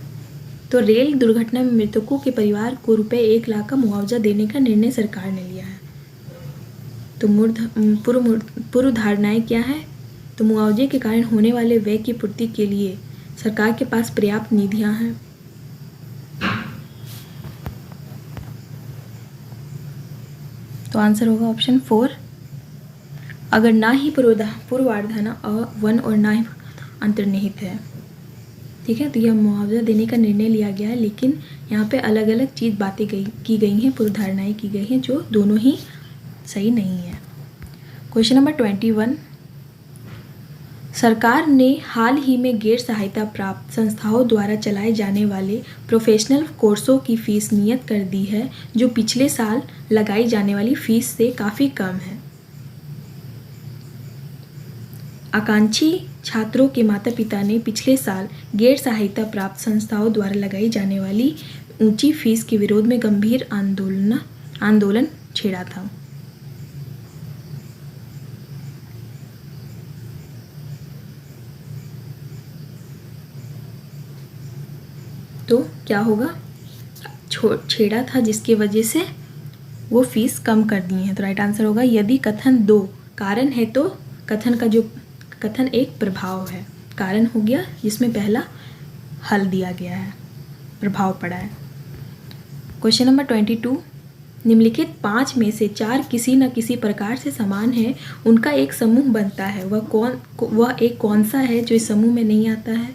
तो रेल दुर्घटना में मृतकों के परिवार को रुपए 1 लाख का मुआवजा देने का निर्णय सरकार ने लिया है। तो पूर्व धारणाएं क्या है? तो मुआवजे के कारण होने वाले व्यय की पूर्ति के लिए सरकार के पास पर्याप्त निधियां हैं। तो आंसर होगा ऑप्शन 4। अगर ना ही पूर्वाधारणा वन और ना ही अंतर्निहित है। ठीक है, तो यह मुआवजा देने का निर्णय लिया गया है, लेकिन यहाँ पे अलग अलग बातें की गई हैं, पूर्व धारणाएं की गई हैं, जो दोनों ही सही नहीं है। क्वेश्चन नंबर 21, सरकार ने हाल ही में गैर सहायता प्राप्त संस्थाओं द्वारा चलाए जाने वाले प्रोफेशनल कोर्सों की फीस नियत कर दी है, जो पिछले साल लगाई जाने वाली फीस से काफ़ी कम है। आकांक्षी छात्रों के माता पिता ने पिछले साल गैर सहायता प्राप्त संस्थाओं द्वारा लगाई जाने वाली ऊंची फीस के विरोध में गंभीर आंदोलन छेड़ा था। तो क्या होगा? छेड़ा था, जिसकी वजह से वो फीस कम कर दी है। तो राइट आंसर होगा यदि कथन 2 कारण है तो कथन एक प्रभाव है। कारण हो गया जिसमें पहला हल दिया गया है, प्रभाव पड़ा है। क्वेश्चन नंबर 22, निम्नलिखित 5 में से 4 किसी न किसी प्रकार से समान है, उनका एक समूह बनता है, वह एक कौन सा है जो इस समूह में नहीं आता है?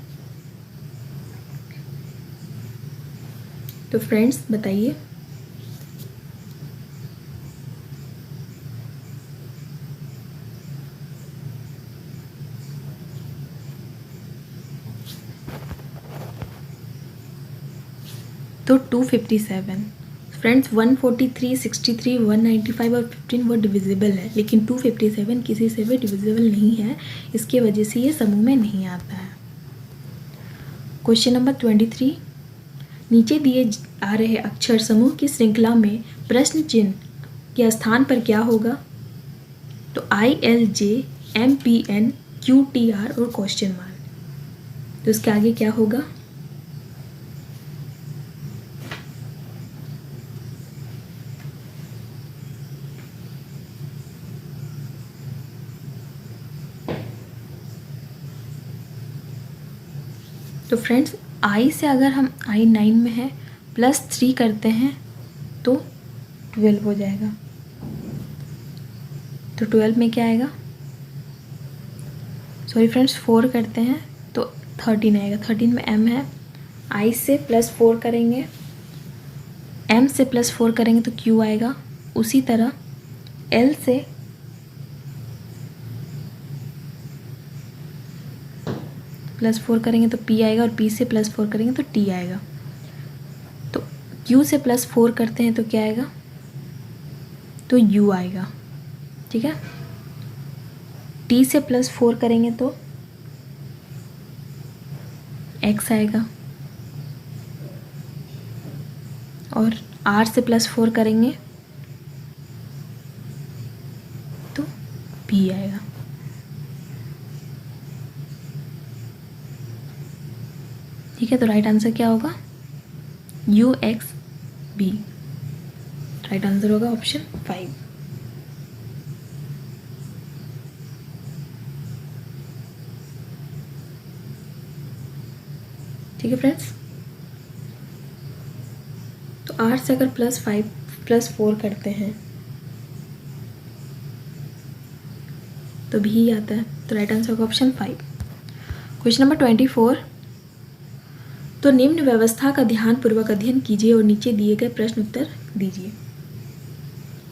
तो फ्रेंड्स बताइए। तो 257 फ्रेंड्स, 143, 63, 195 और 15 वो डिविजिबल है, लेकिन 257 किसी से भी डिविजिबल नहीं है, इसके वजह से ये समूह में नहीं आता है। क्वेश्चन नंबर 23, नीचे दिए आ रहे अक्षर समूह की श्रृंखला में प्रश्न चिन्ह के स्थान पर क्या होगा? तो ILJ, MPN, QTR और क्वेश्चन मार्क। तो इसके आगे क्या होगा? तो फ्रेंड्स, I से अगर हम I9 में है +3 करते हैं तो 12 हो जाएगा। तो 12 में क्या आएगा? सॉरी फ्रेंड्स, 4 करते हैं तो 13 आएगा। 13 में M है, I से +4 करेंगे, M से +4 करेंगे तो Q आएगा। उसी तरह L से +4 करेंगे तो P आएगा, और P से +4 करेंगे तो T आएगा। तो Q से +4 करते हैं तो क्या आएगा? तो U आएगा। ठीक है, T से +4 करेंगे तो X आएगा, और R से +4 करेंगे तो P आएगा। ठीक है, तो राइट आंसर क्या होगा? UXB। राइट आंसर होगा ऑप्शन 5। ठीक है फ्रेंड्स, तो 8 से अगर +4 करते हैं तो भी आता है। तो राइट आंसर होगा ऑप्शन 5। क्वेश्चन नंबर 24, तो निम्न व्यवस्था का ध्यानपूर्वक अध्ययन कीजिए और नीचे दिए गए प्रश्न उत्तर दीजिए।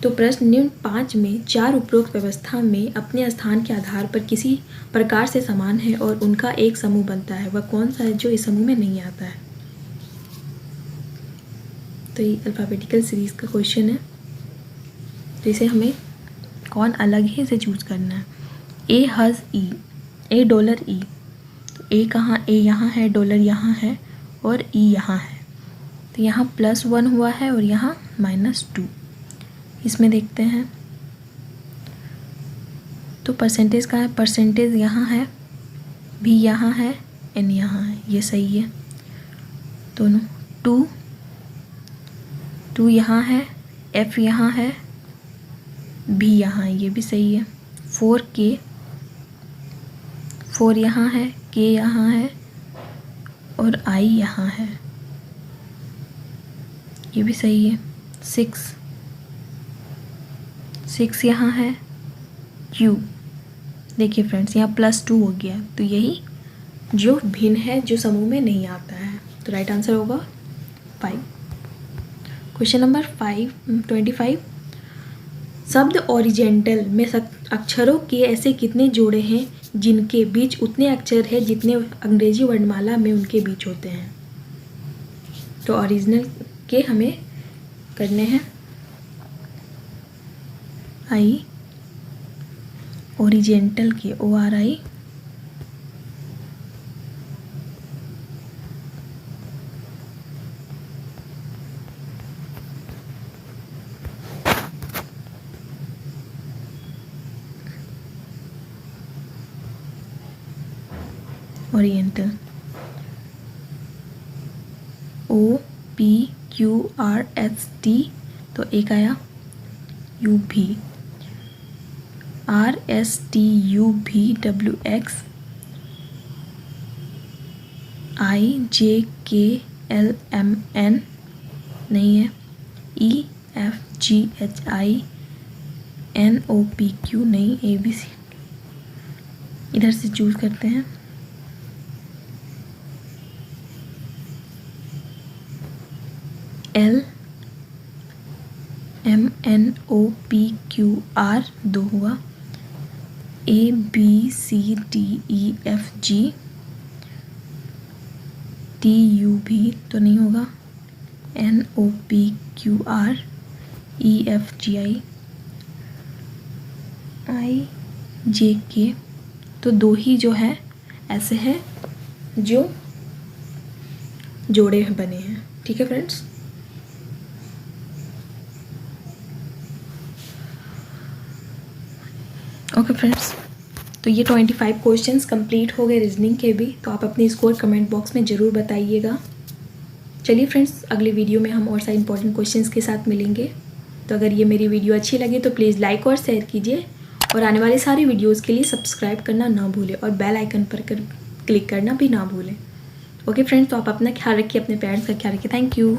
तो प्रश्न निम्न 5 में 4 उपरोक्त व्यवस्था में अपने स्थान के आधार पर किसी प्रकार से समान है और उनका एक समूह बनता है, वह कौन सा है जो इस समूह में नहीं आता है? तो ये अल्फ़ाबेटिकल सीरीज़ का क्वेश्चन है, तो इसे हमें कौन अलग है इसे चूज करना है। A has E, $A। तो A कहाँ? A यहाँ है, डॉलर यहाँ है, और ई यहाँ है, तो यहाँ +1 हुआ है और यहाँ -2। इसमें देखते हैं तो परसेंटेज कहाँ है, परसेंटेज यहाँ है, भी यहाँ है, एन यहाँ है, ये सही है दोनों। 2 यहाँ है, एफ यहाँ है, भी यहाँ है, ये भी सही है। 4 यहाँ है, के यहाँ है और आई यहाँ है, ये भी सही है। 6 यहाँ है, क्यू। देखिए फ्रेंड्स यहाँ +2 हो गया, तो यही जो भिन्न है, जो समूह में नहीं आता है, तो राइट आंसर होगा 5। Question number 25। शब्द ओरिजेंटल में अक्षरों के ऐसे कितने जोड़े हैं जिनके बीच उतने अक्षर हैं जितने अंग्रेजी वर्णमाला में उनके बीच होते हैं। तो ओरिजिनल के हमें करने हैं आई, ओरिजेंटल के ORI, ओरिएंटल, OPQRST, तो एक आया UV, RSTUVWX, IJKLMN नहीं है, EFGHI NOPQ नहीं, ABC। इधर से चूज करते हैं LMNOPQR 2 हुआ, ABCDEFG TUV तो नहीं होगा, NOPQR EFGI IJK, तो 2 ही जो है ऐसे हैं जो जोड़े बने हैं। ठीक है फ्रेंड्स, ओके फ्रेंड्स, तो ये 25 क्वेश्चंस कंप्लीट हो गए रीजनिंग के भी। तो आप अपनी स्कोर कमेंट बॉक्स में ज़रूर बताइएगा। चलिए फ्रेंड्स, अगली वीडियो में हम और सारे इंपॉर्टेंट क्वेश्चंस के साथ मिलेंगे। तो अगर ये मेरी वीडियो अच्छी लगे तो प्लीज़ लाइक और शेयर कीजिए, और आने वाले सारी वीडियोज़ के लिए सब्सक्राइब करना ना भूलें और बेल आइकन पर क्लिक करना भी ना भूलें। ओके फ्रेंड्स, तो आप अपना ख्याल रखिए, अपने पेरेंट्स का ख्याल रखिए। Thank you.